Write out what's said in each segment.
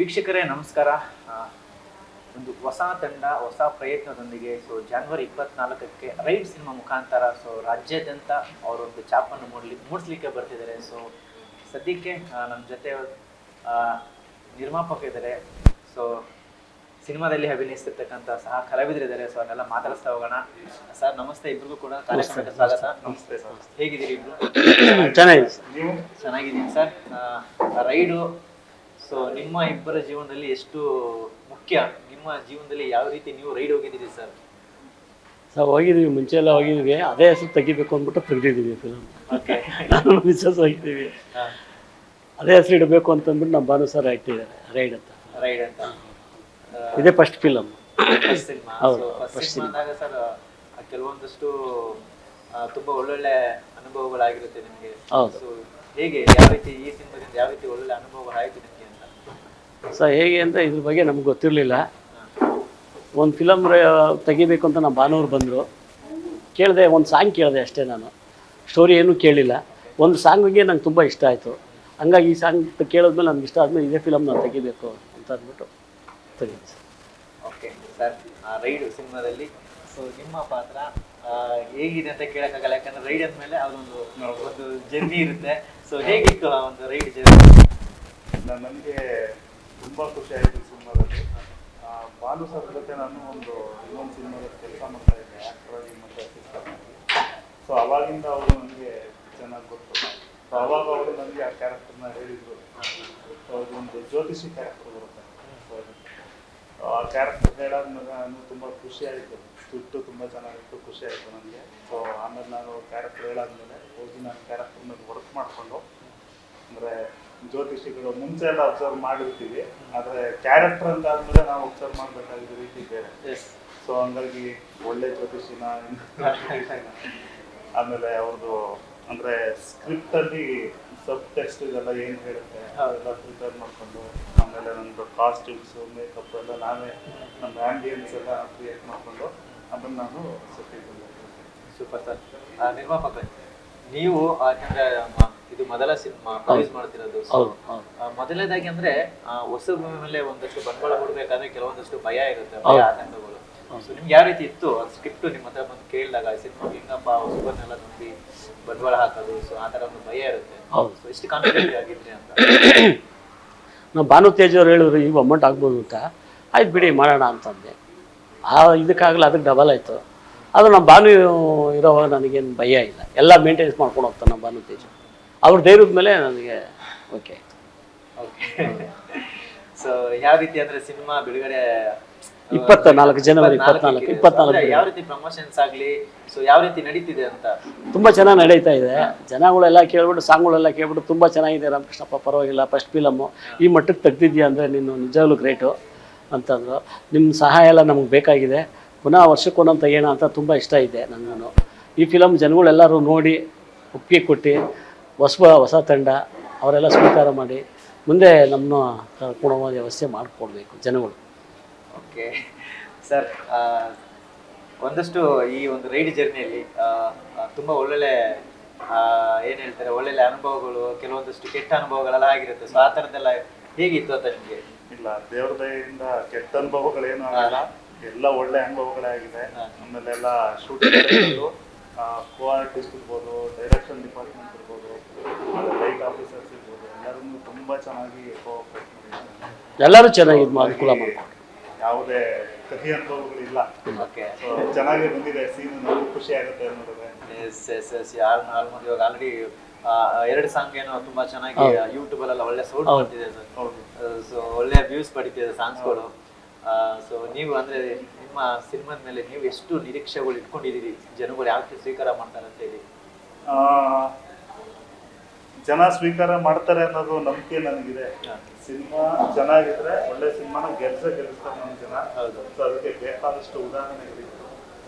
ವೀಕ್ಷಕರೇ ನಮಸ್ಕಾರ. ಒಂದು ಹೊಸ ತಂಡ ಹೊಸ ಪ್ರಯತ್ನದೊಂದಿಗೆ ಜನವರಿ 24ಕ್ಕೆ ರೈಡ್ ಸಿನಿಮಾ ಮುಖಾಂತರ ರಾಜ್ಯಾದ್ಯಂತ ಅವರೊಂದು ಛಾಪನ್ನು ಮೂಡಿಸ್ಲಿಕ್ಕೆ ಬರ್ತಿದ್ದಾರೆ. ಸದ್ಯಕ್ಕೆ ನಮ್ಮ ಜೊತೆ ನಿರ್ಮಾಪಕ ಇದ್ದಾರೆ, ಸಿನಿಮಾದಲ್ಲಿ ಅಭಿನಯಿಸ್ತಿರ್ತಕ್ಕಂಥ ಸಹ ಕಲಾವಿದರಿದ್ದಾರೆ. ಅದನ್ನೆಲ್ಲ ಮಾತಾಡಿಸ್ತಾ ಹೋಗೋಣ. ಸರ್ ನಮಸ್ತೆ, ಇಬ್ರಿಗೂ ಕೂಡ ಕಾರ್ಯಕ್ರಮಕ್ಕೆ ಸ್ವಾಗತ. ನಮಸ್ತೆ ಸರ್. ಹೇಗಿದ್ದೀರಿ ಇಬ್ರು? ಚೆನ್ನಾಗಿದ್ದೀನಿ ಸರ್. ರೈಡು ನಿಮ್ಮ ಇಬ್ಬರ ಜೀವನದಲ್ಲಿ ಎಷ್ಟು ಮುಖ್ಯ? ನಿಮ್ಮ ಜೀವನದಲ್ಲಿ ಯಾವ ರೀತಿ ನೀವು ರೈಡ್ ಹೋಗಿದ್ದೀರಿ ಸರ್? ಹೋಗಿದ್ದೀವಿ, ಮುಂಚೆ ಎಲ್ಲ ಹೋಗಿದ್ದೀವಿ. ಅದೇ ಹೆಸರು ತೆಗಿಬೇಕು ಅಂದ್ಬಿಟ್ಟು ತೆಗೆದಿದ್ದೀವಿ ಫಿಲಮ್. ನಾನು ಮಿಸ್ಸಸ್ ಹೋಗಿದ್ದೀವಿ, ಅದೇ ಹೆಸರು ಇಡಬೇಕು ಅಂತಂದ್ಬಿಟ್ಟು ನಮ್ಮ ಭಾನು ಸರ್ ಆಗ್ತಿದ್ದಾರೆ ರೈಡ್ ಅಂತ. ಇದೇ ಫಸ್ಟ್ ಫಿಲಮ್. ಸರ್ ಕೆಲವೊಂದಷ್ಟು ತುಂಬಾ ಒಳ್ಳೊಳ್ಳೆ ಅನುಭವಗಳಾಗಿರುತ್ತೆ ನಿಮಗೆ. ಹೇಗೆ, ಯಾವ ರೀತಿ ಈ ಸಿನಿಮಾದಿಂದ ಯಾವ ರೀತಿ ಒಳ್ಳೊಳ್ಳೆ ಅನುಭವಗಳಾಯಿತು ನಿಮಗೆ ಅಂತ? ಹೇಗೆ ಅಂತ ಇದ್ರ ಬಗ್ಗೆ ನಮ್ಗೆ ಗೊತ್ತಿರಲಿಲ್ಲ. ಒಂದು ಫಿಲಮ್ ತೆಗಿಬೇಕು ಅಂತ ನಮ್ಮ ಭಾನುವ್ರು ಬಂದರು. ಕೇಳಿದೆ, ಒಂದು ಸಾಂಗ್ ಕೇಳಿದೆ ಅಷ್ಟೇ, ನಾನು ಸ್ಟೋರಿ ಏನೂ ಕೇಳಿಲ್ಲ. ಒಂದು ಸಾಂಗಿಗೆ ನಂಗೆ ತುಂಬ ಇಷ್ಟ ಆಯಿತು. ಹಂಗಾಗಿ ಈ ಸಾಂಗ್ ಕೇಳಿದ್ಮೇಲೆ ನನಗೆ ಇಷ್ಟ ಆದಮೇಲೆ ಇದೇ ಫಿಲಮ್ ನಾನು ತೆಗಿಬೇಕು ಅಂತ ಅಂದ್ಬಿಟ್ಟು ತೆಗೀನಿ ಸರ್. ಓಕೆ ಸರ್, ರೈಡು ಸಿನಿಮಾದಲ್ಲಿ ನಿಮ್ಮ ಪಾತ್ರ ಹೇಗಿದೆ ಅಂತ ಕೇಳೋಕ್ಕಾಗಲ್ಲ, ಯಾಕಂದರೆ ರೈಡ್ ಅಂದಮೇಲೆ ಅದೊಂದು ಜರ್ನಿ ಇರುತ್ತೆ. ಹೇಗಿತ್ತು ಆ ಒಂದು ರೈಡ್ ಜರ್ನಿ? ನನಗೆ ತುಂಬ ಖುಷಿ ಆಯಿತು ಸಿನಿಮಾದಲ್ಲಿ. ಭಾನು ಸರ್ ಜೊತೆ ನಾನು ಇನ್ನೊಂದು ಸಿನಿಮಾದಲ್ಲಿ ಕೆಲಸ ಮಾಡ್ತಾ ಇದ್ದೆ, ಆ್ಯಕ್ಟರಾಗಿ ಮತ್ತು ಅಸಿಸ್ಟೆಂಟ್ ಆಗಿ. ಅವಾಗಿಂದ ಅವರು ನನಗೆ ಚೆನ್ನಾಗಿ ಗೊತ್ತು. ಅವಾಗ ಅವರು ನನಗೆ ಆ ಕ್ಯಾರೆಕ್ಟರ್ನ ಹೇಳಿದರು. ಒಂದು ಜ್ಯೋತಿಷಿ ಕ್ಯಾರೆಕ್ಟರ್ ಬರುತ್ತೆ. ಆ ಕ್ಯಾರೆಕ್ಟರ್ ಹೇಳಾದ್ಮೇಲೆ ನಾನು ತುಂಬ ಖುಷಿ ಆಯಿತು. ಸ್ಕ್ರಿಪ್ಟು ತುಂಬ ಚೆನ್ನಾಗಿತ್ತು, ಖುಷಿ ಆಯಿತು ನನಗೆ. ಆಮೇಲೆ ನಾನು ಕ್ಯಾರೆಕ್ಟರ್ ಹೇಳಾದ್ಮೇಲೆ ಹೋಗಿ ನಾನು ಕ್ಯಾರೆಕ್ಟರ್ ಮೇಲೆ ವರ್ಕ್ ಮಾಡಿಕೊಂಡು, ಅಂದರೆ ಜ್ಯೋತಿಷಿಗಳು ಮುಂಚೆ ಎಲ್ಲ ಅಬ್ಸರ್ವ್ ಮಾಡಿರ್ತೀವಿ, ಆದರೆ ಕ್ಯಾರೆಕ್ಟರ್ ಅಂತ ಆದಮೇಲೆ ನಾವು ಅಬ್ಸರ್ವ್ ಮಾಡಬೇಕಾಗಿದ್ದ ರೀತಿ ಬೇರೆ. ಹಂಗಾಗಿ ಒಳ್ಳೆ ಜ್ಯೋತಿಷಿನ ಆಮೇಲೆ ಅವ್ರದ್ದು ಅಂದರೆ ಸ್ಕ್ರಿಪ್ಟಲ್ಲಿ ಸಬ್ ಟೆಕ್ಸ್ಟ್ ಇದೆಲ್ಲ ಏನು ಹೇಳುತ್ತೆ ಅದೆಲ್ಲ ಪ್ರಿಪೇರ್ ಮಾಡಿಕೊಂಡು, ಆಮೇಲೆ ನಮ್ಮದು ಕಾಸ್ಟ್ಯೂಮ್ಸು ಮೇಕಪ್ ಎಲ್ಲ ನಾವೇ ನಮ್ಮ ಆ್ಯಂಬಿಯನ್ಸ್ ಎಲ್ಲ ಕ್ರಿಯೇಟ್ ಮಾಡಿಕೊಂಡು ಅದನ್ನು ನಾನು ಸೆಟ್ಟಿದ್ದೆ. Super sir. ನಿರ್ಮಾಪಕ ನೀವು, ಯಾಕಂದ್ರೆ ಇದು ಮೊದಲ ಸಿನಿಮಾ ಪ್ರೊಡ್ಯೂಸ್ ಮಾಡ್ತಿರೋದು. ಮೊದಲನೇದಾಗಿ ಅಂದ್ರೆ ಹೊಸ ಮೇಲೆ ಒಂದಷ್ಟು ಬಂಡವಾಳ ಕೊಡ್ಬೇಕಾದ್ರೆ ಕೆಲವೊಂದಷ್ಟು ಭಯ ಇರುತ್ತೆ, ಭಯ ಆತಂಕಗಳು. ನಿಮ್ಗೆ ಯಾವ ರೀತಿ ಇತ್ತು ಸ್ಕ್ರಿಪ್ಟ್ ನಿಮ್ಮ ಹತ್ರ ಬಂದು ಕೇಳಿದಾಗ? ಸಿನಿಮಾ ಹಿಂಗಪ್ಪ ಹೊಸಬನ್ನೆಲ್ಲ ನಂಬಿ ಬಂಡವಾಳ ಹಾಕೋದು, ಆ ಥರ ಒಂದು ಭಯ ಇರುತ್ತೆ. ಎಷ್ಟು ಕಾನ್ಫಿಡೆಂಟ್ ಆಗಿದ್ರಿ ಅಂತ? ನಾವು ಭಾನು ತೇಜ್ ಅವ್ರು ಹೇಳಿದ್ರು ಈಗ ಅಮೌಂಟ್ ಆಗ್ಬೋದು ಅಂತ. ಆಯ್ತು ಬಿಡಿ ಮಾಡೋಣ ಅಂತಂದೆ. ಇದಕ್ಕಾಗಲ್ಲ, ಅದಕ್ಕೆ ಡಬಲ್ ಆಯಿತು. ಅದು ನಮ್ಮ ಭಾನು ಇರೋವಾಗ ನನಗೇನು ಭಯ ಇಲ್ಲ, ಎಲ್ಲ ಮೇಂಟೆನೆನ್ಸ್ ಮಾಡ್ಕೊಂಡು ಹೋಗ್ತಾನೆ ನಮ್ಮ ಭಾನು ತೇಜ್. ಅವ್ರ ಧೈರ್ಯದ ಮೇಲೆ ನನಗೆ ಓಕೆ ಆಯಿತು. ಯಾವ ರೀತಿ ಅಂದರೆ ಸಿನಿಮಾ ಬಿಡುಗಡೆ 24 ಜನವರಿ 24 ಯಾವ ರೀತಿ ಪ್ರಮೋಷನ್ಸ್ ಆಗಲಿ ಯಾವ ರೀತಿ ನಡೀತಿದೆ ಅಂತ? ತುಂಬ ಚೆನ್ನಾಗಿ ನಡೀತಾ ಇದೆ. ಜನಗಳೆಲ್ಲ ಕೇಳ್ಬಿಟ್ಟು, ಸಾಂಗ್ಗಳೆಲ್ಲ ಕೇಳ್ಬಿಟ್ಟು ತುಂಬ ಚೆನ್ನಾಗಿದೆ ರಾಮಕೃಷ್ಣಪ್ಪ, ಪರವಾಗಿಲ್ಲ, ಫಸ್ಟ್ ಫಿಲಮ್ಮು ಈ ಮಟ್ಟಕ್ಕೆ ತೆಗ್ದಿದ್ಯಾ ಅಂದರೆ ನೀನು ನಿಜವಾಗ್ಲೂ ಗ್ರೇಟು ಅಂತಂದರು. ನಿಮ್ಮ ಸಹಾಯ ಎಲ್ಲ ನಮಗೆ ಬೇಕಾಗಿದೆ, ಪುನಃ ವರ್ಷಕ್ಕೊಂದೊಂದು ತೆಗೆಯೋಣ ಅಂತ ತುಂಬ ಇಷ್ಟ ಇದೆ ನನಗೂ. ಈ ಫಿಲಮ್ ಜನಗಳೆಲ್ಲರೂ ನೋಡಿ ಒಪ್ಪಿಗೆ ಕೊಟ್ಟು ಹೊಸ ತಂಡ ಅವರೆಲ್ಲ ಸ್ವೀಕಾರ ಮಾಡಿ ಮುಂದೆ ನಮ್ಮನ್ನು ಕರ್ಕೊಂಡು ವ್ಯವಸ್ಥೆ ಮಾಡಿಕೊಡ್ಬೇಕು ಜನಗಳು. ಓಕೆ ಸರ್, ಒಂದಷ್ಟು ಈ ಒಂದು ರೈಡ್ ಜರ್ನಿಯಲ್ಲಿ ತುಂಬ ಒಳ್ಳೊಳ್ಳೆ ಏನು ಹೇಳ್ತಾರೆ, ಒಳ್ಳೊಳ್ಳೆ ಅನುಭವಗಳು, ಕೆಲವೊಂದಷ್ಟು ಕೆಟ್ಟ ಅನುಭವಗಳೆಲ್ಲ ಆಗಿರುತ್ತೆ. ಆ ಥರದ್ದೆಲ್ಲ ಹೇಗಿತ್ತು ಅಂತ ನಿಮಗೆ? ಇಲ್ಲ, ದೇವ್ರ ದಯೆಯಿಂದ ಕೆಟ್ಟ ಅನುಭವಗಳೇನು ಆಗಿಲ್ಲ, ಎಲ್ಲ ಒಳ್ಳೆ ಅನುಭವಗಳೇ ಆಗಿದೆ. ಆಮೇಲೆ ಎಲ್ಲ ಶೂಟಿಂಗ್ ಕೋ ಆರ್ಟಿಸ್ಟ್ ಇರ್ಬೋದು, ಡೈರೆಕ್ಷನ್ ಡಿಪಾರ್ಟ್ಮೆಂಟ್ ಇರ್ಬೋದು, ಲೈಟ್ ಆಫೀಸರ್ಸ್ ಇರ್ಬೋದು, ಎಲ್ಲರೂ ತುಂಬ ಚೆನ್ನಾಗಿ ಕೋಆಪರೇಟ್ ಮಾಡಿದ್ದಾರೆ. ಎಲ್ಲರೂ ಚೆನ್ನಾಗಿ ಅನುಕೂಲ ಮಾಡ್ತಾರೆ, ಯಾವುದೇ ಕಹಿ ಅನುಭವಗಳಿಲ್ಲ. ಚೆನ್ನಾಗಿ ಬಂದಿದೆ ಸೀನ್, ನಮಗೂ ಖುಷಿ ಆಗುತ್ತೆ ಅನ್ನೋದ್ರೆ. ಇವಾಗ ಆಲ್ರೆಡಿ 2 ಸಾಂಗ್ ಏನೋ ತುಂಬಾ ಚೆನ್ನಾಗಿ ಯೂಟ್ಯೂಬ್ ಅಲ್ಲೆಲ್ಲ ಒಳ್ಳೆ ಸೌಂಡ್ ಬರ್ತಿದೆ ಸರ್. ಒಳ್ಳೆ ವ್ಯೂಸ್ ಪಡಿತಿದೆ ಸಾಂಗ್ಸ್ಗಳು. ನೀವು ಅಂದ್ರೆ ನಿಮ್ಮ ಸಿನಿಮಾದ ಮೇಲೆ ನೀವು ಎಷ್ಟು ನಿರೀಕ್ಷೆಗಳು ಇಟ್ಕೊಂಡಿದ್ದೀರಿ? ಜನಗಳು ಯಾವ ರೀತಿ ಸ್ವೀಕಾರ ಮಾಡ್ತಾರೆ ಅಂತ ಹೇಳಿ? ಜನ ಸ್ವೀಕಾರ ಮಾಡ್ತಾರೆ ಅನ್ನೋದು ನಂಬಿಕೆ ನನಗಿದೆ. ಸಿನಿಮಾ ಚೆನ್ನಾಗಿದ್ರೆ ಒಳ್ಳೆ ಸಿನಿಮಾನ ಗೆಲ್ಲಿಸ್ತಾರೆ ನಮ್ಮ ಜನ. ಅದಕ್ಕೆ ಬೇಕಾದಷ್ಟು ಉದಾಹರಣೆಗಳಿತ್ತು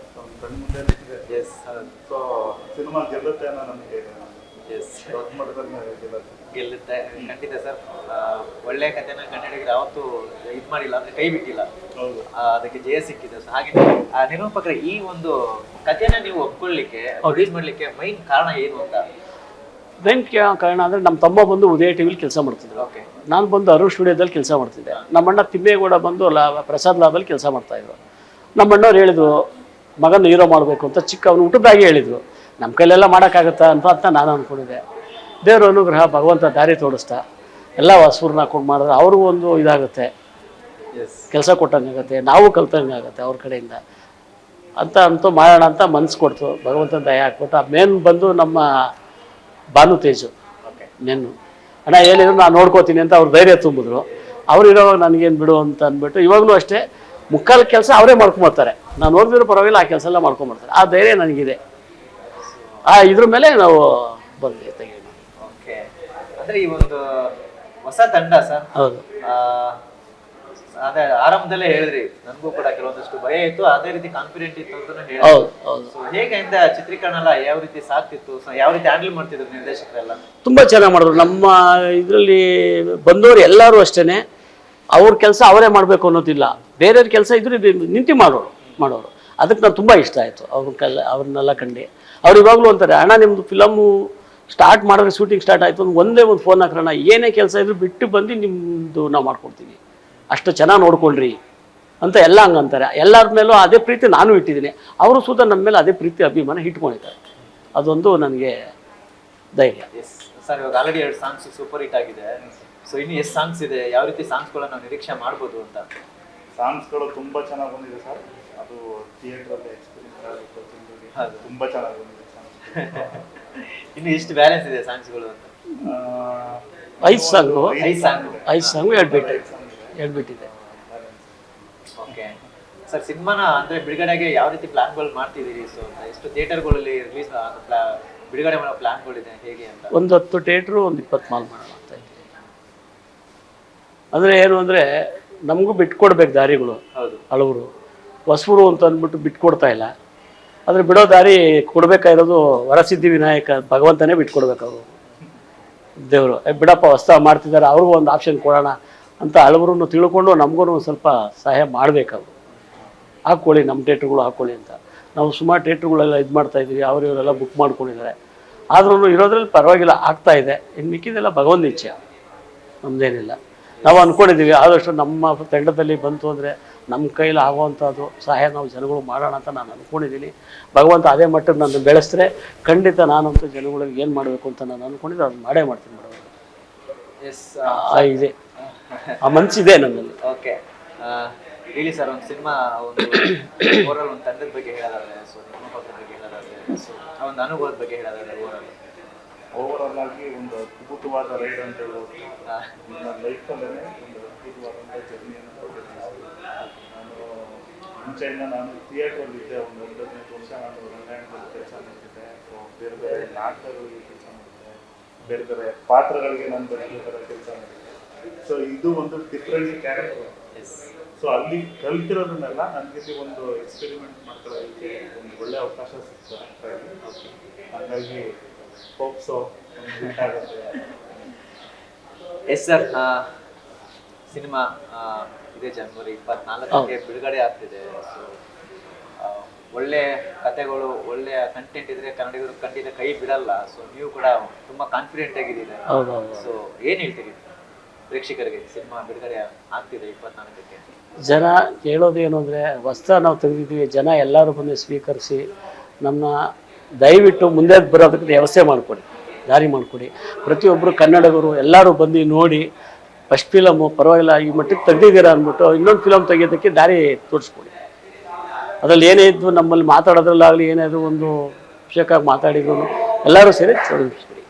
ಕಣ್ಣು ಮುಂದೆ ಇದೆ. ಸಿನಿಮಾ ಗೆಲ್ಲುತ್ತೆ ಅನ್ನೋ ನಂಬಿಕೆ ಇದೆ. ದೊಡ್ಡ ಮಟ್ಟದಲ್ಲಿ ಗೆಲ್ಲುತ್ತೆ ಖಂಡಿತ ಸರ್. ಒಳ್ಳೆ ಕಥೆನ ಕನ್ನಡಿಗರು ಯಾವತ್ತೂ ಇದು ಮಾಡಿಲ್ಲ, ಅಂದ್ರೆ ಕೈ ಬಿಟ್ಟಿಲ್ಲ, ಅದಕ್ಕೆ ಜಯ ಸಿಕ್ಕಿದೆ. ಹಾಗೆ ನಿರ್ಮಾಪಕರ ಈ ಒಂದು ಕಥೆನ ನೀವು ಒಪ್ಕೊಳ್ಳಿಕ್ಕೆ, ಪ್ರೊಡ್ಯೂಸ್ ಮಾಡ್ಲಿಕ್ಕೆ ಮೈನ್ ಕಾರಣ ಏನು ಅಂತ? ಮೇನ್ ಕಾರಣ ಅಂದರೆ ನಮ್ಮ ತಮ್ಮ ಬಂದು ಉದಯ ಟಿ ವಿಲಿ ಕೆಲಸ ಮಾಡ್ತಿದ್ರು. ಓಕೆ. ನಾನು ಬಂದು ಅರುಣ್ ಸ್ಟುಡಿಯೋದಲ್ಲಿ ಕೆಲಸ ಮಾಡ್ತಿದ್ದೆ. ನಮ್ಮಣ್ಣ ತಿಮ್ಮೇಗೌಡ ಬಂದು ಪ್ರಸಾದ್ ಲಾಬಲ್ಲಿ ಕೆಲಸ ಮಾಡ್ತಾಯಿದ್ರು. ನಮ್ಮಣ್ಣವ್ರು ಹೇಳಿದ್ರು ಮಗನ ಹೀರೋ ಮಾಡಬೇಕು ಅಂತ, ಅವನು ಊಟದಾಗೆ ಹೇಳಿದರು. ನಮ್ಮ ಕೈಲೆಲ್ಲ ಮಾಡೋಕ್ಕಾಗತ್ತಾ ಅಂತ ನಾನು ಅಂದ್ಕೊಂಡಿದ್ದೆ. ದೇವ್ರ ಅನುಗ್ರಹ, ಭಗವಂತ ದಾರಿ ತೋರಿಸ್ತಾ ಎಲ್ಲ ಹೊಸೂರನ್ನ ಹಾಕೊಂಡು ಮಾಡಿದ್ರೆ ಅವ್ರಿಗೂ ಒಂದು ಇದಾಗುತ್ತೆ, ಕೆಲಸ ಕೊಟ್ಟಂಗಾಗತ್ತೆ, ನಾವು ಕಲ್ತಂಗಾಗತ್ತೆ ಅವ್ರ ಕಡೆಯಿಂದ ಅಂತೂ ಮಾಡೋಣ ಅಂತ ಮನಸ್ಸು ಕೊಡ್ತು. ಭಗವಂತನ ದಯ ಹಾಕ್ಬಿಟ್ಟು ಆ ಮೇನ್ ಬಂದು ನಮ್ಮ ಭಾನು ತೇಜು ಮೇನು ಅಣ್ಣ ಏನಿದ್ರು ನಾನು ನೋಡ್ಕೋತೀನಿ ಅಂತ ಅವ್ರು ಧೈರ್ಯ ತುಂಬಿದ್ರು. ಅವ್ರು ಇರೋವಾಗ ನನಗೇನು ಬಿಡು ಅಂತ ಅಂದ್ಬಿಟ್ಟು ಇವಾಗಲೂ ಅಷ್ಟೇ ಮುಕ್ಕಾಲು ಕೆಲಸ ಅವರೇ ಮಾಡ್ಕೊಂಬರ್ತಾರೆ. ನಾನು ನೋಡಿದ್ರು ಪರವಾಗಿಲ್ಲ, ಆ ಕೆಲಸ ಎಲ್ಲ ಮಾಡ್ಕೊಂಬರ್ತಾರೆ. ಆ ಧೈರ್ಯ ನನಗಿದೆ. ಇದ್ರ ಮೇಲೆ ನಾವು ಬಂದ್ವಿ ತೆಗೆಯೋಣ. ಓಕೆ. ಅಂದ್ರೆ ಈ ಒಂದು ಹೊಸ ತಂಡ ಸರ್. ಹೌದು. ಅದೇ ಆರಂಭದಲ್ಲೇ ಹೇಳಿದ್ರಿ, ನನಗೂ ಕೂಡ ಕೆಲವೊಂದಷ್ಟು ಭಯ ಇತ್ತು, ಅದೇ ರೀತಿ ಕಾನ್ಫಿಡೆಂಟ್ ಇತ್ತು ಅಂತ ಹೇಳಿದ್ರು. ಹೌದು ಹೌದು. ಸೊ ಹೇಗೆ ಅಂತ ಚಿತ್ರೀಕರಣ ಎಲ್ಲ ಯಾವ ರೀತಿ ಸಾಕ್ತಿತ್ತು, ಯಾವ ರೀತಿ ಹ್ಯಾಂಡಲ್ ಮಾಡ್ತಿದ್ರು ನಿರ್ದೇಶಕರೆಲ್ಲ? ತುಂಬ ಚೆನ್ನಾಗಿ ಮಾಡಿದ್ರು. ನಮ್ಮ ಇದರಲ್ಲಿ ಬಂದವರು ಎಲ್ಲರೂ ಅಷ್ಟೇ ಅವ್ರ ಕೆಲಸ ಅವರೇ ಮಾಡಬೇಕು ಅನ್ನೋದಿಲ್ಲ, ಬೇರೆಯವ್ರ ಕೆಲಸ ಇದ್ರೆ ನಿಂತು ಮಾಡೋರು. ಅದಕ್ಕೆ ನಾನು ತುಂಬ ಇಷ್ಟ ಆಯಿತು ಅವ್ರನ್ನೆಲ್ಲ ಕಂಡು. ಅವ್ರು ಇವಾಗಲೂ ಅಂತಾರೆ, ಅಣ್ಣ ನಿಮ್ಮದು ಫಿಲಮು ಸ್ಟಾರ್ಟ್ ಮಾಡಿದ್ರೆ ಶೂಟಿಂಗ್ ಸ್ಟಾರ್ಟ್ ಆಯಿತು ಒಂದೇ ಒಂದು ಫೋನ್ ಹಾಕೋಣ, ಏನೇ ಕೆಲಸ ಇದ್ರು ಬಿಟ್ಟು ಬಂದು ನಿಮ್ಮದು ನಾವು ಮಾಡ್ಕೊಡ್ತೀವಿ, ಅಷ್ಟು ಚೆನ್ನಾಗಿ ನೋಡ್ಕೊಳ್ರಿ ಅಂತ ಎಲ್ಲ ಹಂಗಂತಾರೆ. ಎಲ್ಲರ ಮೇಲೂ ಅದೇ ಪ್ರೀತಿ ನಾನು ಇಟ್ಟಿದ್ದೀನಿ, ಅವರು ಸುತ ನನ್ನ ಮೇಲೆ ಅದೇ ಪ್ರೀತಿ ಅಭಿಮಾನ ಇಟ್ಕೊಂಡಿದ್ದಾರೆ. ಅದೊಂದು ನನಗೆ ಧೈರ್ಯ. ಸರ್ ಇವಾಗ ಆಲ್ರೆಡಿ 2 ಸಾಂಗ್ಸ್ ಸೂಪರ್ ಹಿಟ್ ಆಗಿದೆ. ಸೊ ಇನ್ನು ಎಷ್ಟು ಸಾಂಗ್ಸ್ ಇದೆ, ಯಾವ ರೀತಿ ಸಾಂಗ್ಸ್ಗಳನ್ನ ನಾವು ನಿರೀಕ್ಷೆ ಮಾಡ್ಬೋದು ಅಂತ? ಸಾಂಗ್ಸ್ಗಳು ತುಂಬ ಚೆನ್ನಾಗಿ ಬಂದಿದೆ ಸರ್. ಅದು ಥಿಯೇಟ್ರಲ್ಲಿ ಎಕ್ಸ್ಪೀರಿಯನ್ಸ್ ಆಗುತ್ತೆ, ತುಂಬ ಚೆನ್ನಾಗಿ ಬಂದಿದೆ ಸಾಂಗ್ಸ್. ಇನ್ನು ಎಷ್ಟು ಬ್ಯಾಲೆನ್ಸ್ ಇದೆ ಸಾಂಗ್ಸ್ಗಳು ಅಂತ? 5 ಸಾಂಗು 5 ಸಾಂಗು 2 ಬಿಟ್ಟಿದೆ. ಓಕೆ ಸರ್, ಸಿನಿಮಾನ ಅಂದ್ರೆ ಬಿಡುಗಡೆಗೆ ಯಾವ ರೀತಿ ಪ್ಲಾನ್ಗಳು ಮಾಡ್ತಿದ್ದೀರಿ? ಸೊ ಎಷ್ಟು ಥಿಯೇಟರ್ಗಳಲ್ಲಿ ರಿಲೀಸ್ ಬಿಡುಗಡೆ ಮಾಡೋ ಪ್ಲಾನ್ಗಳಿದೆ ಹೇಗೆ ಅಂತ? ಒಂದು 10 ಥಿಯೇಟ್ರು, ಒಂದು 20 ಮಾಲ್ ಮಾಡೋಣ ಅಂತ ಇದ್ದೀವಿ. ಅಂದರೆ ಏನು ಅಂದರೆ ನಮಗೂ ಬಿಟ್ಕೊಡ್ಬೇಕು ದಾರಿಗಳು. ಹೌದು. ಹಳವರು ಹೊಸಬರು ಅಂತ ಅಂದ್ಬಿಟ್ಟು ಬಿಟ್ಕೊಡ್ತಾ ಇಲ್ಲ. ಆದರೆ ಬಿಡೋ ದಾರಿ ಕೊಡಬೇಕಾಗಿರೋದು ವರಸಿದ್ಧಿ ವಿನಾಯಕ ಭಗವಂತನೇ ಬಿಟ್ಕೊಡ್ಬೇಕು. ಅವರು ದೇವರು ಬಿಡಪ್ಪ ಹೊಸ ಮಾಡ್ತಿದ್ದಾರೆ, ಅವ್ರಿಗೂ ಒಂದು ಆಪ್ಷನ್ ಕೊಡೋಣ ಅಂತ ಹಳಬರನ್ನು ತಿಳ್ಕೊಂಡು ನಮಗೂ ಒಂದು ಸ್ವಲ್ಪ ಸಹಾಯ ಮಾಡಬೇಕು. ಅವರು ಹಾಕ್ಕೊಳ್ಳಿ, ನಮ್ಮ ಥಿಯೇಟ್ರುಗಳು ಹಾಕ್ಕೊಳ್ಳಿ ಅಂತ. ನಾವು ಸುಮಾರು ಥಿಯೇಟ್ರುಗಳೆಲ್ಲ ಇದು ಮಾಡ್ತಾಯಿದ್ದೀವಿ, ಇವರೆಲ್ಲ ಬುಕ್ ಮಾಡ್ಕೊಂಡಿದ್ದಾರೆ. ಆದ್ರೂ ಇರೋದ್ರಲ್ಲಿ ಪರವಾಗಿಲ್ಲ, ಆಗ್ತಾಯಿದೆ. ಇನ್ನು ಮಿಕ್ಕಿದೆಲ್ಲ ಭಗವಂತ ಇಚ್ಛೆ, ನಮ್ಮದೇನಿಲ್ಲ. ನಾವು ಅಂದ್ಕೊಂಡಿದ್ದೀವಿ ಆದಷ್ಟು ನಮ್ಮ ತಂಡದಲ್ಲಿ ಬಂತು ಅಂದರೆ ನಮ್ಮ ಕೈಲಿ ಆಗುವಂಥದ್ದು ಸಹಾಯ ನಾವು ಜನಗಳು ಮಾಡೋಣ ಅಂತ ನಾನು ಅಂದ್ಕೊಂಡಿದ್ದೀನಿ. ಭಗವಂತ ಅದೇ ಮಟ್ಟಕ್ಕೆ ನಾನು ಬೆಳೆಸಿದ್ರೆ ಖಂಡಿತ ನಾನಂತೂ ಜನಗಳಿಗೆ ಏನು ಮಾಡಬೇಕು ಅಂತ ನಾನು ಅಂದ್ಕೊಂಡಿದ್ದೆ, ಅದನ್ನು ಮಾಡೇ ಮಾಡ್ತೀನಿ ಮೇಡಮ್. ಇದೆ, ಆ ಮನಸ್ಸಿದೆ ನನ್ನಲ್ಲಿ. ಓಕೆ ಹೇಳಿ ಸರ್, ಒಂದು ಸಿನಿಮಾ ಒಂದು ಓವರಾಲ್ ಒಂದು ತಂಡದ ಬಗ್ಗೆ ಹೇಳೋದಾದ್ರೆ, ಸೊ ನಿರ್ಮಾಪಕರ ಬಗ್ಗೆ ಹೇಳೋದಾದ್ರೆ, ಸೊ ಆ ಒಂದು ಅನುಭವದ ಬಗ್ಗೆ ಹೇಳೋದಾದ್ರೆ ಓವರಾಲ್ ಆಗಿ ಒಂದು ಅದ್ಭುತವಾದ ರೈಡ್ ಅಂತ ಹೇಳ್ಬೋದು. ನನ್ನ ಲೈಫಲ್ಲೇ ಒಂದು ಅದ್ಭುತವಾದಂಥ ಜರ್ನಿಯನ್ನು ಕೊಟ್ಟಿದ್ದೀನಿ. ನಾನು ಮುಂಚೆಯಿಂದ ನಾನು ಥಿಯೇಟ್ರಲ್ಲಿ ಇದ್ದೆ, ಒಂದು 15 ವರ್ಷ ನಾನು ರಂಗಾಯಣದಲ್ಲಿ ಕೆಲಸ ಮಾಡ್ತಿದ್ದೆ. ಸೊ ಬೇರೆ ಬೇರೆ ನಾಟಕಗಳಿಗೆ ಕೆಲಸ ಮಾಡಿದ್ದೆ, ಬೇರೆ ಬೇರೆ ಪಾತ್ರಗಳಿಗೆ ನಾನು ಬೇರೆ ಥರ ಕೆಲಸ ಮಾಡಿದ್ದೆ. ಸೊ ಇದು ಒಂದು ಡಿಫ್ರೆಂಟ್ ಕ್ಯಾರೆಕ್ಟರ್. ಸೊ ಅಲ್ಲಿ ಕಲ್ತಿರೋದನ್ನೆಲ್ಲ ನನಗೆ ಒಂದು ಎಕ್ಸ್ಪೆರಿಮೆಂಟ್ ಮಾಡ್ಕೊಳ್ಳೋದಕ್ಕೆ ಒಂದು ಒಳ್ಳೆ ಅವಕಾಶ ಸಿಗ್ತದೆ. ಹಾಗಾಗಿ ಹೋಪ್ಸೋ ಆಗುತ್ತೆ. ಎಸ್ ಸರ್, ಸಿನಿಮಾ ಇದೇ ಜನವರಿ 24ಕ್ಕೆ ಬಿಡುಗಡೆ ಆಗ್ತಿದೆ. ಸೊ ಒಳ್ಳೆ ಕಥೆಗಳು, ಒಳ್ಳೆಯ ಕಂಟೆಂಟ್ ಇದ್ರೆ ಕನ್ನಡಿಗರು ಖಂಡಿತ ಕೈ ಬಿಡಲ್ಲ. ಸೊ ನೀವು ಕೂಡ ತುಂಬಾ ಕಾನ್ಫಿಡೆಂಟ್ ಆಗಿದ್ದೀರಿ. ಸೊ ಏನ್ ಹೇಳ್ತೀರಿ ಪ್ರೇಕ್ಷಕರಿಗೆ? ಸಿನಿಮಾ ಬಿಡುಗಡೆ ಆಗ್ತಿದೆ 24ಕ್ಕೆ. ಜನ ಹೇಳೋದೇನು ಅಂದರೆ, ಹೊಸ ನಾವು ತೆಗೆದಿದ್ದೀವಿ, ಜನ ಎಲ್ಲರೂ ಬಂದು ಸ್ವೀಕರಿಸಿ ನಮ್ಮ ದಯವಿಟ್ಟು ಮುಂದೆ ಬರೋದಕ್ಕೆ ವ್ಯವಸ್ಥೆ ಮಾಡಿಕೊಡಿ, ದಾರಿ ಮಾಡಿಕೊಡಿ. ಪ್ರತಿಯೊಬ್ಬರು ಕನ್ನಡಿಗರು ಎಲ್ಲರೂ ಬಂದು ನೋಡಿ, ಫಸ್ಟ್ ಫಿಲಮು ಪರವಾಗಿಲ್ಲ ಈ ಮಟ್ಟಕ್ಕೆ ತೆಗೆದಿದ್ದೀರಾ ಅಂದ್ಬಿಟ್ಟು ಇನ್ನೊಂದು ಫಿಲಮ್ ತೆಗೆಯೋದಕ್ಕೆ ದಾರಿ ತೋರಿಸ್ಕೊಡಿ. ಅದರಲ್ಲಿ ಏನೇ ಇದ್ದು ನಮ್ಮಲ್ಲಿ ಮಾತಾಡೋದ್ರಲ್ಲಾಗಲಿ ಏನಾದರೂ ಒಂದು ವಿಷಯಕ್ಕಾಗಿ ಮಾತಾಡಿದ್ರು ಎಲ್ಲರೂ ಸೇರಿ ತೊಡಗಿಸ್ಬಿಡಿ.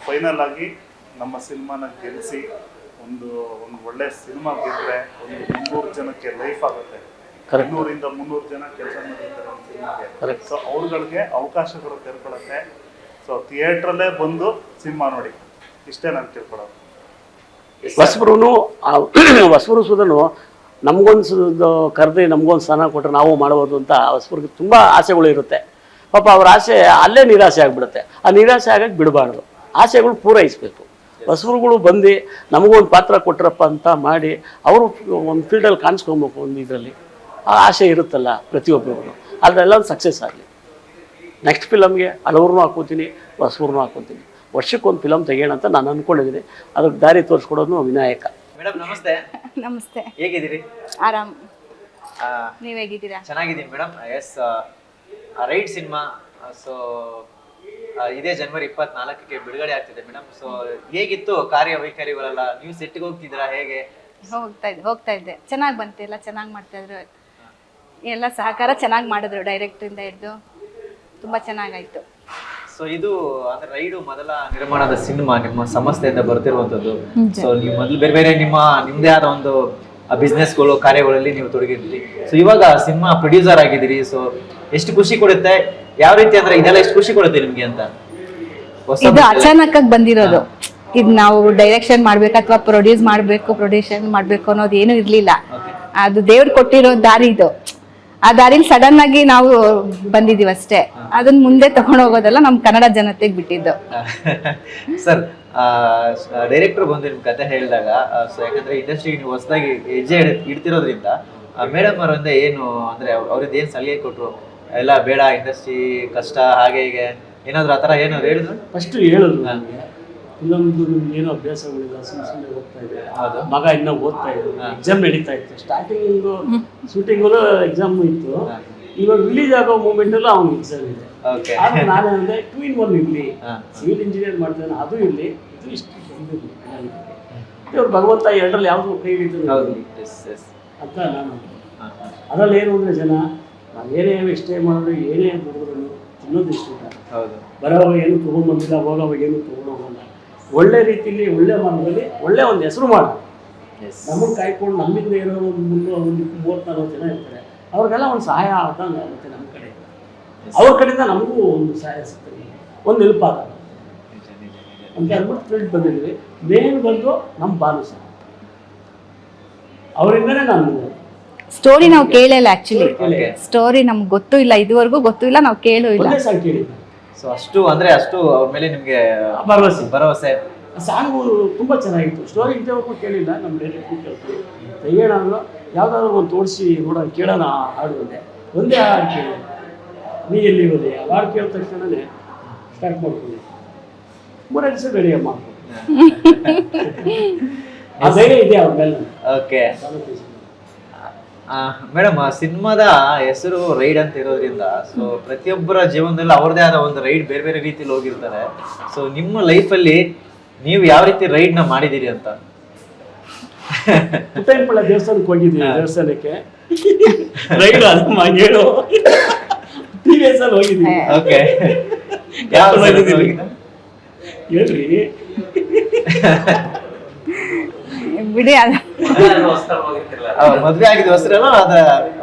ಫೈನಲ್ ಆಗಿ ನಮ್ಮ ಸಿನಿಮಾನ ಗೆಲ್ಲಿಸಿ ಒಂದು ಒಳ್ಳೆ ಸಿನಿಮಾ ಗೆದ್ದರೆ ಒಂದು 300 ಜನಕ್ಕೆ ಲೈಫ್ ಆಗುತ್ತೆ. 200 ಇಂದ 300 ಜನ ಕೆಲಸ ಮಾಡಿರ್ತಾರೆ ಒಂದು ಸಿನಿಮಾಗೆ. ಸೊ ಅವ್ರುಗಳಿಗೆ ಅವಕಾಶಗಳು ತೆರ್ಕೊಳ್ಳುತ್ತೆ. ಸೊ ಥಿಯೇಟ್ರಲ್ಲೇ ಬಂದು ಸಿನಿಮಾ ನೋಡಿ, ಇಷ್ಟೇ ನಾನು ತಿಳ್ಕೊಳ್ಳೋದು. ಹೊಸಬರು ಸುಧನು ನಮಗೊಂದು ಕರೆದು ನಮಗೊಂದು ಸ್ಥಾನ ಕೊಟ್ಟರೆ ನಾವು ಮಾಡ್ಬೋದು ಅಂತ ಹೊಸಬರಿಗೆ ತುಂಬ ಆಸೆಗಳು ಇರುತ್ತೆ. ಪಾಪ ಅವ್ರ ಆಸೆ ಅಲ್ಲೇ ನಿರಾಸೆ ಆಗಿಬಿಡುತ್ತೆ. ಆ ನಿರಾಸೆ ಆಗಕ್ಕೆ ಬಿಡಬಾರ್ದು, ಆಸೆಗಳು ಪೂರೈಸಬೇಕು. ಹೊಸಬರುಗಳು ಬಂದು ನಮಗೊಂದು ಪಾತ್ರ ಕೊಟ್ಟರಪ್ಪ ಅಂತ ಮಾಡಿ ಅವರು ಒಂದು ಫೀಲ್ಡಲ್ಲಿ ಕಾಣಿಸ್ಕೊಬೇಕು. ಒಂದು ಇದರಲ್ಲಿ ಆ ಆಸೆ ಇರುತ್ತಲ್ಲ ಪ್ರತಿಯೊಬ್ಬರಿಗೂ, ಅದೆಲ್ಲ ಒಂದು ಸಕ್ಸಸ್ ಆಗಲಿ. ನೆಕ್ಸ್ಟ್ ಫಿಲಮ್ಗೆ ಹಳವ್ರನ್ನೂ ಹಾಕೋತೀನಿ, ಹೊಸಬ್ರನ್ನೂ ಹಾಕೋತೀನಿ. ವರ್ಷಕ್ಕೊಂದು ಫಿಲಮ್ ತೆಗಿಯೋಣ ಅಂತ ನಾನು ಅಂದ್ಕೊಂಡಿದ್ದೀನಿ. ಅದಕ್ಕೆ ದಾರಿ ತೋರಿಸ್ಕೊಡೋದು ವಿನಾಯಕ. ಮೇಡಮ್ ನಮಸ್ತೆ. ನಮಸ್ತೆ. ಹೇಗಿದ್ದೀರಿ? ಆರಾಮ್. ನೀವ್ ಹೇಗಿದ್ದೀರಾ? ಚೆನ್ನಾಗಿದ್ದೀನಿ ಮೇಡಮ್. ಎಸ್, ರೈಡ್ ಸಿನಿಮಾ ಸೊ ಇದೇ ಜನವರಿ 24ಕ್ಕೆ ಬಿಡುಗಡೆ ಆಗ್ತಿದೆ ಮೇಡಮ್. ಸೊ ಹೇಗಿತ್ತು ಕಾರ್ಯವೈಖರಿಗಳೆಲ್ಲ? ನೀವು ಸೆಟ್ಗೆ ಹೋಗ್ತಿದ್ದೀರಾ ಹೇಗೆ? ಹೋಗ್ತಾ ಇದ್ದೆ. ಚೆನ್ನಾಗಿ ಬಂತು, ಎಲ್ಲ ಚೆನ್ನಾಗಿ ಮಾಡ್ತಾ ಇದ್ರು, ಎಲ್ಲ ಸಹಕಾರ ಚೆನ್ನಾಗಿ ಮಾಡಿದ್ರು, ಡೈರೆಕ್ಟರ್ ಇಂದ ಹಿಡಿದು ತುಂಬಾ ಚೆನ್ನಾಗಾಯ್ತು. ಸೊ ಇದು ಅಂದ್ರೆ ರೈಡು ಮೊದಲ ನಿರ್ಮಾಣದ ಸಿನಿಮಾ ನಿಮ್ಮ ಸಂಸ್ಥೆಯಿಂದ ಬರ್ತಿರುವಂತದ್ದು. ಸೊ ನೀವು ಮೊದಲು ಬೇರೆ ಬೇರೆ ನಿಮ್ದೇ ಆದ ಒಂದು ಬಿಸ್ನೆಸ್ಗಳು ಕಾರ್ಯಗಳಲ್ಲಿ ನೀವು ತೊಡಗಿದ್ರಿ. ಸೊ ಇವಾಗ ಸಿನಿಮಾ ಪ್ರೊಡ್ಯೂಸರ್ ಆಗಿದ್ದೀರಿ. ಸೊ ಎಷ್ಟು ಖುಷಿ ಕೊಡುತ್ತೆ? ಯಾವ ರೀತಿ ಅಂದ್ರೆ ಇದೆಲ್ಲ ಎಷ್ಟು ಖುಷಿ ಕೊಡುತ್ತೆ ನಿಮ್ಗೆ ಅಂತ? ಇದು ಅಚಾನಕ್ ಆಗಿ ಬಂದಿರೋದು. ಇದು ನಾವು ಡೈರೆಕ್ಷನ್ ಮಾಡ್ಬೇಕು ಅಥವಾ ಪ್ರೊಡ್ಯೂಷನ್ ಮಾಡ್ಬೇಕು ಅನ್ನೋದು ಏನು ಇರ್ಲಿಲ್ಲ. ಅದು ದೇವ್ರು ಕೊಟ್ಟಿರೋ ದಾರಿ ಇದು. ಆ ದಾರಿಲಿ ಸಡನ್ ಆಗಿ ನಾವು ಬಂದಿದೀವಿ ಅಷ್ಟೇ. ಅದನ್ನ ಮುಂದೆ ತಗೊಂಡು ಹೋಗೋದೆಲ್ಲ ನಮ್ ಕನ್ನಡ ಜನತೆಗೆ ಬಿಟ್ಟಿದ್ದು. ಸರ್, ಡೈರೆಕ್ಟರ್ ಬಂದು ನಿಮ್ ಕತೆ ಹೇಳಿದಾಗ, ಸೊ ಯಾಕಂದ್ರೆ ಇಂಡಸ್ಟ್ರಿಗೆ ನೀವು ಹೊಸದಾಗಿ ಹೆಜ್ಜೆ ಇಡ್ತಿರೋದ್ರಿಂದ ಮೇಡಮ್ ಅವರಿಂದ ಏನು ಅಂದ್ರೆ ಅವ್ರಿಂದ ಏನ್ ಸಲಹೆ ಕೊಟ್ರು? ಎಲ್ಲ ಬೇಡ, ಇಂಡಸ್ಟ್ರಿ ಕಷ್ಟ, ಹಾಗೆ ಹೀಗೆ ಏನಾದ್ರು ಆತರ ಏನಾದ್ರು ಹೇಳಿದ್ರು? ಫಸ್ಟ್ ಹೇಳಿದ್ರು ನನಗೆ, ಇನ್ನೊಂದು ನಿಮ್ಗೆ ಏನೋ ಅಭ್ಯಾಸಗಳಿಲ್ಲ, ಸುಮ್ಮನೆ ಓದ್ತಾ ಇದೆ. ಮಗ ಇನ್ನೂ ಓದ್ತಾ ಇದ್ರು, ಎಕ್ಸಾಮ್ ನಡೀತಾ ಇತ್ತು. ಸ್ಟಾರ್ಟಿಂಗ್ ಶೂಟಿಂಗು ಎಕ್ಸಾಮ್ ಇತ್ತು. ಇವಾಗ ರಿಲೀಸ್ ಆಗೋ ಮೂಮೆಂಟಲ್ಲೂ ಅವ್ನಿಗೆ ಎಕ್ಸಾಮ್ ಇದೆ. ಆದ್ರೆ ನಾನು ಅಂದರೆ 2 in 1 ಇರಲಿ, ಸಿವಿಲ್ ಇಂಜಿನಿಯರ್ ಮಾಡ್ತಾನೆ ಅದು ಇರಲಿ, ಇದು ಇಷ್ಟು ಇವ್ರು ಭಗವಂತ ಎರಡರಲ್ಲಿ ಯಾವುದು ಕೈ ಹಿಡಿದ್ರು ಅಂತ ನಾನು. ಅದರಲ್ಲಿ ಏನು ಅಂದರೆ ಜನ ನಾವು ಏನೇ ಎಷ್ಟೇ ಮಾಡಿದ್ರು ಏನೇ ಮಾಡಿದ್ರು ತಿನ್ನೋದು ಇಷ್ಟ ಬರೋವಾಗ ಏನು ತೊಗೊಂಡ್ಬಂದಿಲ್ಲ, ಹೋಗೋವಾಗ ಏನು ತೊಗೊಂಡೋಗಲ್ಲ. ಒಳ್ಳೆ ರೀತಿಯಲ್ಲಿ ಒಳ್ಳೆ ಮಾರ್ಗದಲ್ಲಿ ಒಳ್ಳೆ ಒಂದು ಹೆಸರು ಮಾಡ. ನಮ್ಮನ್ನು ಕಾಯ್ಕೊಂಡು ನಮ್ಮಿಂದ ಇರೋ ಒಂದು 30-40 ಜನ ಇರ್ತಾರೆ. ಅವ್ರಿಗೆಲ್ಲ ಒಂದು ಸಹಾಯ ಆದಂಗೆ ಆಗುತ್ತೆ ನಮ್ಮ ಕಡೆಯಿಂದ. ಅವ್ರ ಕಡೆಯಿಂದ ನಮಗೂ ಒಂದು ಸಹಾಯ ಸಿಗ್ತದೆ, ಒಂದು ಹೆಲ್ಪ್ ಆಗಲ್ಲ ಅಂತ ಅಂದ್ಬಿಟ್ಟು ಫೀಲ್ಡ್ ಬಂದಿದ್ವಿ. ಮೇನ್ ಬಂದು ನಮ್ಮ ಬಾನು ಸರ್, ಅವರಿಂದನೇ ನಾನು ಸ್ಟೋರಿ ನಾವು ಕೇಳಿಲ್ಲ. ಆಕ್ಚುಲಿ ಸ್ಟೋರಿ ನಮ್ಗೆ ಗೊತ್ತೂ ಇಲ್ಲ, ಇದುವರೆಗೂ ಗೊತ್ತೂ ಇಲ್ಲ, ನಾವು ಕೇಳೂ ಇಲ್ಲ. ಸೊ ಅಷ್ಟು ಅವ್ರ ಮೇಲೆ ನಿಮ್ಗೆ ಭರವಸೆ. ಸಾಂಗು ತುಂಬ ಚೆನ್ನಾಗಿತ್ತು. ಸ್ಟೋರಿ ಇಂಥವ್ರಿಗೂ ಕೇಳಿಲ್ಲ, ನಮ್ಮ ಡೈರೆಕ್ಟ್ರು ಕೇಳ್ತೀವಿ. ತೆಗಿಯೋಣ ಅಂದ್ರೆ ಯಾವುದಾದ್ರು ಒಂದು ತೋರಿಸಿ ನೋಡೋಣ, ಕೇಳೋಣ ಹಾಡು ಒಂದೇ ಹಾಡು ಕೇಳಿ ನೀ ಎಲ್ಲಿ ಹೋದೆ ಆ ಹಾಡು ಕೇಳಿದ ತಕ್ಷಣನೇ ಸ್ಟಾರ್ಟ್ ಮಾಡ್ಕೊಂಡು 3 ದಿವಸ ರೆಡಿ ಮಾಡ್ಕೊಂಡು ಆ ಧೈರ್ಯ ಇದೆ ಅವ್ರ ಮೇಲೆ. ಓಕೆ ಮೇಡಮ್, ಸಿನಿಮಾದ ಹೆಸರು ರೈಡ್ ಅಂತ ಇರೋದ್ರಿಂದ ಸೊ ಪ್ರತಿಯೊಬ್ಬರ ಜೀವನದಲ್ಲಿ ಅವ್ರದೇ ಆದ ಒಂದು ರೈಡ್ ಬೇರೆ ಬೇರೆ ರೀತಿಯಲ್ಲಿ ಹೋಗಿರ್ತಾರೆ. ಸೊ ನಿಮ್ಮ ಲೈಫಲ್ಲಿ ನೀವು ಯಾವ ರೀತಿ ರೈಡ್ ನ ಮಾಡಿದೀರಿ ಅಂತ? ಪುಟ್ಟಯ್ಯನಪಳ್ಳಿ ದೇವಸ್ಥಾನಕ್ಕೆ ಹೋಗಿದ್ದೀವಿ. ದೇವಸ್ಥಾನಕ್ಕೆ ರೈಡ್ ಅದು ಹೇಳು TVS ಅಲ್ಲಿ ಹೋಗಿದ್ದೀವಿ. ಓಕೆ, ಯಾವ ಹೇಳ್ರಿ ಬಿಡಿ. ಮದ್ವೆ ಆಗಿದ ಹೊಸರಲ್ಲ? ಅದ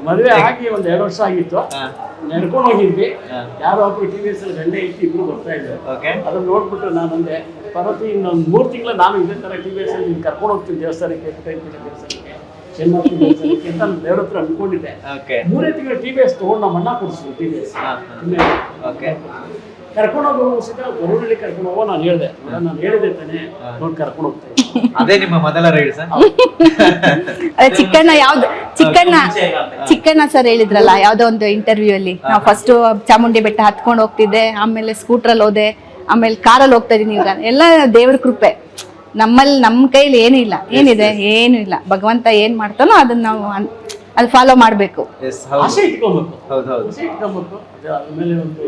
ಮದುವೆ ಆಗಿ 1-2 ವರ್ಷ ಆಗಿತ್ತು. ನಡ್ಕೊಂಡು ಹೋಗಿದ್ವಿ. ಯಾರೋ ಒಬ್ರು TVS ಅಲ್ಲಿ ಗಂಡೆ ಇಟ್ಟು ಇಬ್ರು ಬರ್ತಾ ಇದ್ರು. ಅದನ್ನ ನೋಡ್ಬಿಟ್ಟು ನಾನು ಅಂದೆ, ಪರ್ವತಿ ಇನ್ನೊಂದು 3 ತಿಂಗಳು ನಾನು ಇದೇ ತರ TVS ಅಲ್ಲಿ ಕರ್ಕೊಂಡು ಹೋಗ್ತೀನಿ ದೇವಸ್ಥಾನಕ್ಕೆ, ದೇವಸ್ಥಾನಕ್ಕೆ, ಚೆನ್ನಪ್ಪ ದೇವಸ್ಥಾನಕ್ಕೆ ಅಂತ ನಾನು ದೇವ್ರ ಹತ್ರ ಅನ್ಕೊಂಡಿದ್ದೆ. 3 ತಿಂಗಳು TVS ತಗೊಂಡು ನಮ್ಮ ಅಣ್ಣ ಕೊಡಿಸಿದ್ರು. TVS ಕರ್ಕೊಂಡೋಗಿ ಹೊರಗಡೆ ಕರ್ಕೊಂಡು ಹೋಗೋ ನಾನು ಹೇಳಿದೆ, ನಾನು ಹೇಳಿದೆ ತಾನೆ ನೋಡಿ ಕರ್ಕೊಂಡು ಹೋಗ್ತೇನೆ. ಅದೇ ನಿಮ್ಮ ಮೊದಲ ರೈಡ್ ಸರ್? ಚಿಕ್ಕಣ್ಣ ಸರ್ ಹೇಳಿದ್ರಲ್ಲ ಯಾವ್ದೋ ಒಂದು ಇಂಟರ್ವ್ಯೂ ಅಲ್ಲಿ, ನಾವು ಫಸ್ಟ್ ಚಾಮುಂಡಿ ಬೆಟ್ಟ ಹತ್ಕೊಂಡು ಹೋಗ್ತಿದ್ದೆ, ಆಮೇಲೆ ಸ್ಕೂಟ್ರಲ್ಲಿ ಹೋದೆ, ಆಮೇಲೆ ಕಾರಲ್ಲಿ ಹೋಗ್ತಾ ಇದೀನಿ. ಈಗ ಎಲ್ಲ ದೇವ್ರ ಕೃಪೆ. ನಮ್ಮ ಕೈಲಿ ಏನಿಲ್ಲ, ಏನಿದೆ ಏನು ಇಲ್ಲ. ಭಗವಂತ ಏನ್ ಮಾಡ್ತಾನೋ ಅದನ್ನ ನಾವು ಅದು ಫಾಲೋ ಮಾಡ್ಬೇಕು. ಆಸೆ ಇಟ್ಕೊಬೇಕು. ಆಸೆ ಇಟ್ಕೊಬೇಕು. ಆಮೇಲೆ ಒಂದು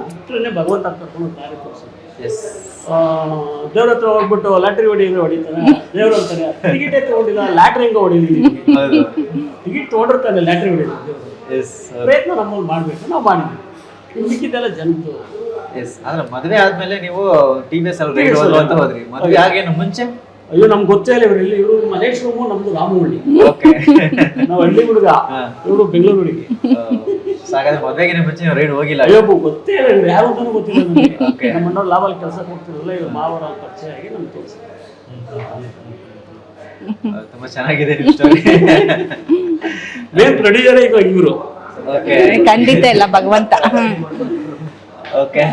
ಬಿಟ್ಟರೆ ಭಗವಂತ ಕರ್ಕೊಂಡು ದಾರಿ ತೋರಿಸೋದು. ದೇವ್ರ ಹತ್ರ ಹೋಗ್ಬಿಟ್ಟು ಲಾಟ್ರಿ ಹೊಡಿತಾನೆ ದೇವ್ರು ಅಂತಾನೆ. ಟಿಕೆಟೇ ತಗೊಂಡಿಲ್ಲ, ಲಾಟ್ರಿ ಹೆಂಗ ಹೊಡಿದೀವಿ. ಟಿಕೆಟ್ ತಗೊಂಡಿರ್ತಾನೆ, ಲಾಟ್ರಿ ಹೊಡಿದ ಪ್ರಯತ್ನ ನಮ್ಮಲ್ಲಿ ಮಾಡ್ಬೇಕು, ನಾವು ಮಾಡಿದ್ವಿ. ಮಿಕ್ಕಿದ್ದೆಲ್ಲ ಜನದ್ದು. ಆದ್ರೆ ಮದುವೆ ಆದ್ಮೇಲೆ ನೀವು TVS ಅಲ್ಲಿ ರೈಡ್ ಅಂತ ಹೋದ್ರಿ. ಮದುವೆ ಆಗೇನು ಮುಂಚೆ? ಅಯ್ಯೋ ನಮ್ಗೆ ಗೊತ್ತೇ ಇಲ್ಲ. ಇವರು ಇವರು ಮಲೇಶ್ ರೂಮು, ನಮ್ದು ರಾಮಹಳ್ಳಿ. ನಾವು ಹಳ್ಳಿ ಹುಡುಗ, ಇವರು ಬೆಂಗಳೂರು ಹುಡುಗಿ. ಮದುವೆಗೆ ಮುಂಚೆ ರೈಡ್ ಹೋಗಿಲ್ಲ? ಅಯ್ಯೋ ಗೊತ್ತೇ ಇಲ್ಲ, ಇವ್ರು ಯಾರು ಅಂತಾನು ಗೊತ್ತಿಲ್ಲ ನನಗೆ. ನಮ್ಮ ಅಣ್ಣವ್ರು ಲಾಭಲ್ಲಿ ಕೆಲಸ ಕೊಡ್ತಿರಲ್ಲ, ಇವ್ರು ಮಾವರ ಪರಿಚಯ ಆಗಿ ನಮ್ಗೆ ತೋರಿಸಿ. ತುಂಬಾ ಚೆನ್ನಾಗಿದೆ ಸ್ಟೋರಿ. ಮೇನ್ ಪ್ರೊಡ್ಯೂಸರ್ ಈಗ ಇವರು. ಖಂಡಿತ ಇಲ್ಲ ಭಗವಂತ. ಓಕೆ,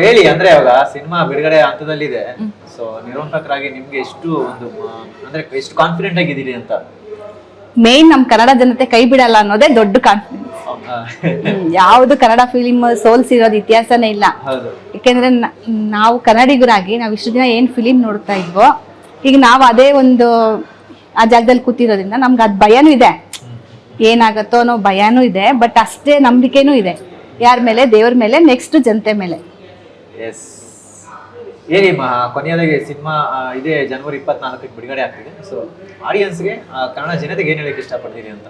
ಹೇಳಿ. ಅಂದ್ರೆ ಇವಾಗ ಸಿನಿಮಾ ಬಿಡುಗಡೆ ಹಂತದಲ್ಲಿದೆ. ಸೊ ನಿರ್ಮಾಪಕರಾಗಿ ನಿಮ್ಗೆ ಎಷ್ಟು ಒಂದು ಅಂದ್ರೆ ಎಷ್ಟು ಕಾನ್ಫಿಡೆಂಟ್ ಆಗಿದ್ದೀರಿ ಅಂತ? ಮೇನ್ ನಮ್ ಕನ್ನಡ ಜನತೆ ಕೈ ಬಿಡಲ್ಲ ಅನ್ನೋದೇ ದೊಡ್ಡ ಕಾನ್ಫಿಡೆನ್ಸ್. ಯಾವುದು ಕನ್ನಡ ಫಿಲಿಮ್ ಸೋಲ್ಸಿರೋದು ಇತಿಹಾಸನೇ ಇಲ್ಲ. ಹೌದು. ಯಾಕೆಂದ್ರೆ ನಾವು ಕನ್ನಡಿಗರಾಗಿ ನಾವು ಇಷ್ಟು ದಿನ ಏನ್ ಫಿಲಿಮ್ ನೋಡ್ತಾ ಇದ್ವೋ, ಈಗ ನಾವು ಅದೇ ಒಂದು ಆ ಜಾಗದಲ್ಲಿ ಕೂತಿರೋದ್ರಿಂದ ನಮ್ಗೆ ಅದ್ ಭಯನೂ ಇದೆ, ಏನಾಗತ್ತೋ ಅನ್ನೋ ಭಯನೂ ಇದೆ. ಬಟ್ ಅಷ್ಟೇ ನಂಬಿಕೆನೂ ಇದೆ. ಯಾರ ಮೇಲೆ? ದೇವ್ರ ಮೇಲೆ, ನೆಕ್ಸ್ಟ್ ಜನತೆ ಮೇಲೆ. ಎಸ್. ಏನಿ ಕೊನೆಯದಾಗಿ ಸಿನಿಮಾ ಇದೇ ಜನವರಿ 24ಕ್ಕೆ ಬಿಡುಗಡೆ ಆಗ್ತಿದೆ. ಸೊ ಆಡಿಯನ್ಸ್ಗೆ, ಕನ್ನಡ ಜನತೆಗೆ ಏನ್ ಹೇಳಕ್ ಇಷ್ಟಪಡ್ತೀರಿ ಅಂತ?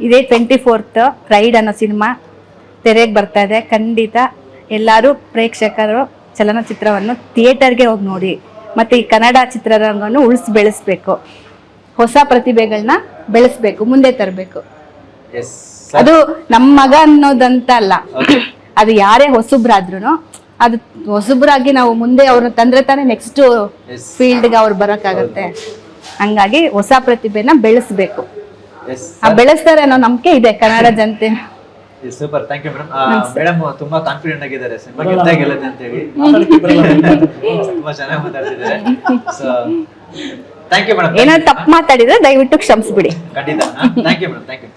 ಇದೇ 24th ರೈಡ್ ಅನ್ನೋ ಸಿನಿಮಾ ತೆರೆಗೆ ಬರ್ತಾ ಇದೆ. ಖಂಡಿತ ಎಲ್ಲರೂ ಪ್ರೇಕ್ಷಕರು ಚಲನಚಿತ್ರವನ್ನು ಥಿಯೇಟರ್ಗೆ ಹೋಗಿ ನೋಡಿ. ಮತ್ತೆ ಈ ಕನ್ನಡ ಚಿತ್ರರಂಗವನ್ನು ಉಳಿಸಿ ಬೆಳೆಸ್ಬೇಕು, ಹೊಸ ಪ್ರತಿಭೆಗಳನ್ನ ಬೆಳೆಸ್ಬೇಕು, ಮುಂದೆ ತರಬೇಕು. ಎಸ್. ಅದು ನಮ್ಮ ಮಗ ಅನ್ನೋದಂತ ಅಲ್ಲ, ಅದು ಯಾರೇ ಹೊಸಬ್ರಾದ್ರೂ ಅದು ಹೊಸಬ್ರಾಗಿ ನಾವು ಮುಂದೆ ಅವ್ರನ್ನ ತಂದ್ರೆ ತಾನೇ ನೆಕ್ಸ್ಟ್ ಫೀಲ್ಡ್ಗೆ ಅವ್ರು ಬರೋಕ್ಕಾಗತ್ತೆ. ಹಂಗಾಗಿ ಹೊಸ ಪ್ರತಿಭೆನ ಬೆಳೆಸ್ಬೇಕು. ಬೆಳೆಸ್ತಾರೆ ಅನ್ನೋ ನಂಬಿಕೆ ಇದೆ ಕನ್ನಡ ಜನತೆ. Super, thank you madam. Madam ತುಂಬಾ ಕಾನ್ಫಿಡೆಂಟ್ ಆಗಿದ್ದಾರೆ ಸಿನಿಮಾ ಗೆಲ್ಲುತ್ತೆ ಅಂತ ಹೇಳಿ. ತುಂಬಾ ಚೆನ್ನಾಗಿ ಮಾತಾಡ್ತಿದ್ದಾರೆ. So thank you madam. ಏನಾದ್ರು ತಪ್ಪು ಮಾತಾಡಿದ್ರೆ ದಯವಿಟ್ಟು ಕ್ಷಮಿಸ್ಬಿಡಿ. ಖಂಡಿತ. Thank you madam. Thank you.